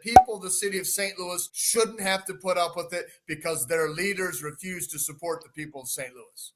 People of the city of St. Louis shouldn't have to put up with it because their leaders refuse to support the people of St. Louis.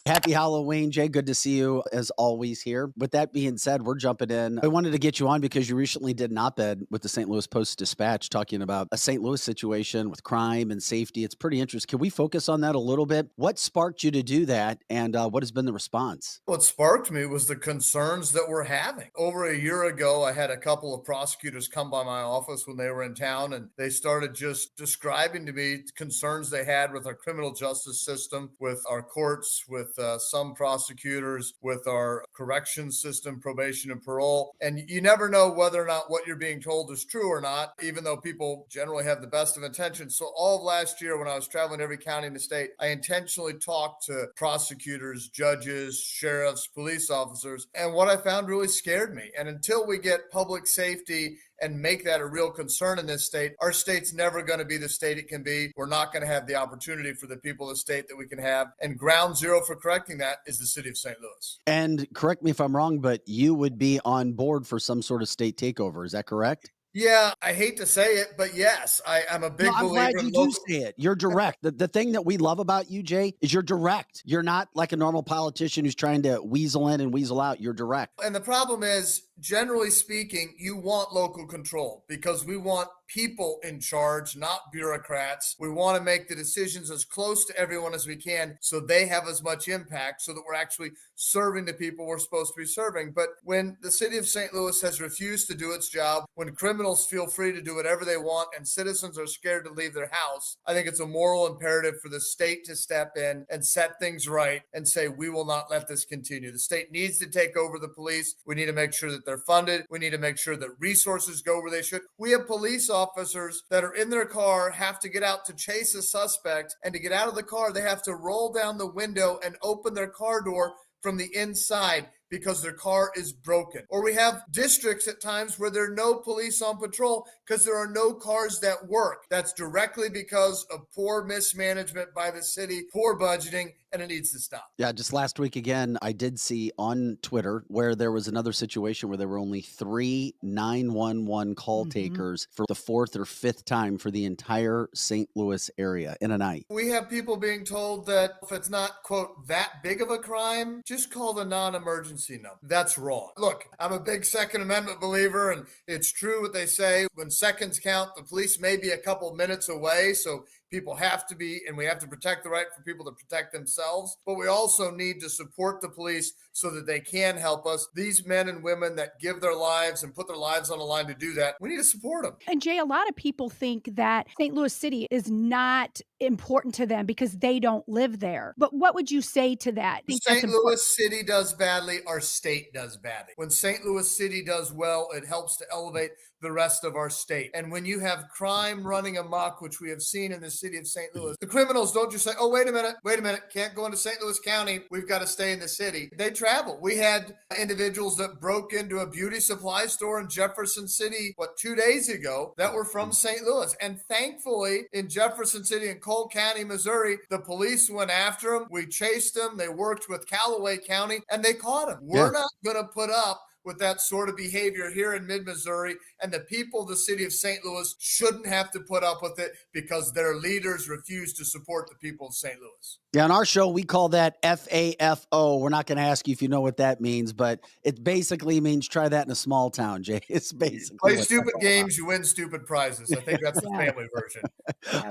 Happy Halloween, Jay. Good to see you as always here. With that being said, we're jumping in. I wanted to get you on because you recently did an op-ed with the St. Louis Post-Dispatch talking about a St. Louis situation with crime and safety. It's pretty interesting. Can we focus on that a little bit? What sparked you to do that, and what has been the response? What sparked me was the concerns that we're having. Over a year ago, I had a couple of prosecutors come by my office when they were in town, and they started just describing to me concerns they had with our criminal justice system, with our courts, with some prosecutors, with our corrections system, probation and parole. And you never know whether or not what you're being told is true or not, even though people generally have the best of intentions. So all of last year, when I was traveling every county in the state, I intentionally talked to prosecutors, judges, sheriffs, police officers. And what I found really scared me. And until we get public safety and make that a real concern in this state, our state's never going to be the state it can be. We're not going to have the opportunity for the people of the state that we can have. And ground zero for correcting that is the city of St. Louis. And correct me if I'm wrong, but you would be on board for some sort of state takeover. Is that correct? Yeah, I hate to say it, but yes, I'm a big I'm believer glad you in do local. say it. You're direct. The thing that we love about you, Jay, is you're direct. You're not like a normal politician who's trying to weasel in and weasel out. You're direct. And the problem is, generally speaking, you want local control because we want people in charge, not bureaucrats. We want to make the decisions as close to everyone as we can so they have as much impact so that we're actually serving the people we're supposed to be serving. But when the city of St. Louis has refused to do its job, when criminals feel free to do whatever they want and citizens are scared to leave their house, I think it's a moral imperative for the state to step in and set things right and say, we will not let this continue. The state needs to take over the police. We need to make sure that they're funded. We need to make sure that resources go where they should. We have police officers that are in their car, have to get out to chase a suspect, and to get out of the car, they have to roll down the window and open their car door from the inside because their car is broken. Or we have districts at times where there are no police on patrol because there are no cars that work. That's directly because of poor mismanagement by the city, poor budgeting, and it needs to stop. Yeah, just last week again, I did see on Twitter where there was another situation where there were only 3 911 call takers for the 4th or 5th time for the entire St. Louis area in a night. We have people being told that if it's not, quote, that big of a crime, just call the non-emergency number. That's wrong. Look, I'm a big Second Amendment believer, and it's true what they say. When seconds count, the police may be a couple minutes away, so people have to be, and we have to protect the right for people to protect themselves. But we also need to support the police so that they can help us. These men and women that give their lives and put their lives on the line to do that, we need to support them. And Jay, a lot of people think that St. Louis City is not important to them because they don't live there. But what would you say to that? St. Louis City does badly, our state does badly. When St. Louis City does well, it helps to elevate the rest of our state. And when you have crime running amok, which we have seen in the city of St. Louis, the criminals don't just say, oh, wait a minute, can't go into St. Louis County, we've got to stay in the city. They travel. We had individuals that broke into a beauty supply store in Jefferson City, 2 days ago, that were from St. Louis. And thankfully, in Jefferson City and Cole County, Missouri, the police went after them. We chased them. They worked with Callaway County, and they caught them. We're not going to put up with that sort of behavior here in mid-Missouri, and the people of the city of St. Louis shouldn't have to put up with it because their leaders refuse to support the people of St. Louis. Yeah, on our show, we call that FAFO. We're not going to ask you if you know what that means, but it basically means try that in a small town, Jay. It's basically play stupid games, you win stupid prizes. I think that's the family version.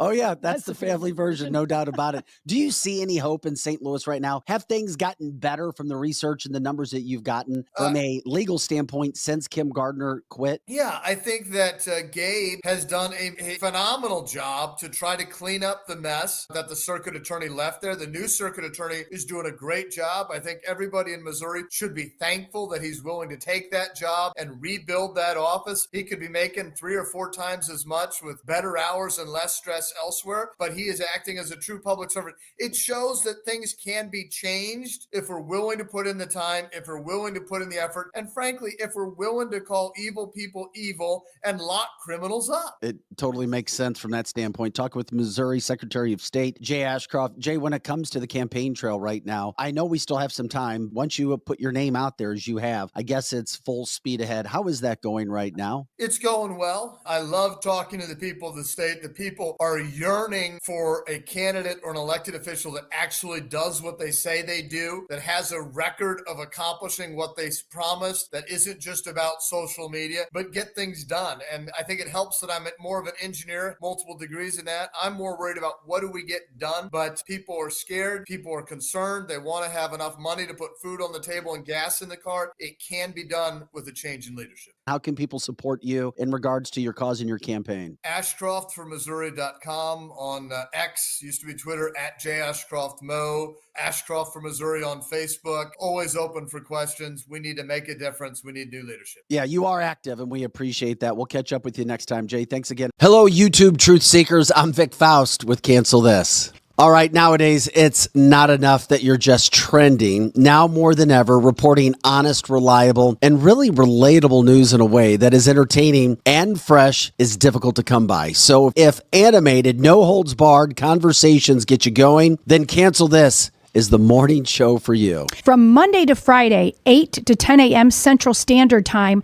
Oh, yeah, that's the family version, no doubt about it. Do you see any hope in St. Louis right now? Have things gotten better from the research and the numbers that you've gotten from a legal standpoint since Kim Gardner quit? Yeah, I think that Gabe has done a phenomenal job to try to clean up the mess that the circuit attorney left there. The new circuit attorney is doing a great job. I think everybody in Missouri should be thankful that he's willing to take that job and rebuild that office. He could be making 3 or 4 times as much with better hours and less stress elsewhere, but he is acting as a true public servant. It shows that things can be changed if we're willing to put in the time, if we're willing to put in the effort. And and frankly, if we're willing to call evil people evil and lock criminals up. It totally makes sense from that standpoint. Talking with Missouri Secretary of State, Jay Ashcroft. Jay, when it comes to the campaign trail right now, I know we still have some time. Once you put your name out there as you have, I guess it's full speed ahead. How is that going right now? It's going well. I love talking to the people of the state. The people are yearning for a candidate or an elected official that actually does what they say they do, that has a record of accomplishing what they promised, that isn't just about social media, but get things done. And I think it helps that I'm more of an engineer, multiple degrees in that. I'm more worried about what do we get done, but people are scared. People are concerned. They want to have enough money to put food on the table and gas in the car. It can be done with a change in leadership. How can people support you in regards to your cause and your campaign? AshcroftforMissouri.com on X, used to be Twitter, at @JAshcroftMo. Ashcroft for Missouri on Facebook. Always open for questions. We need to make a difference. We need new leadership. Yeah, you are active, and we appreciate that. We'll catch up with you next time, Jay. Thanks again. Hello, YouTube Truth Seekers. I'm Vic Faust with Cancel This. All right, nowadays, it's not enough that you're just trending. Now more than ever, reporting honest, reliable, and really relatable news in a way that is entertaining and fresh is difficult to come by. So if animated, no holds barred conversations get you going, then Cancel This is the morning show for you. From Monday to Friday, 8 to 10 a.m. Central Standard Time,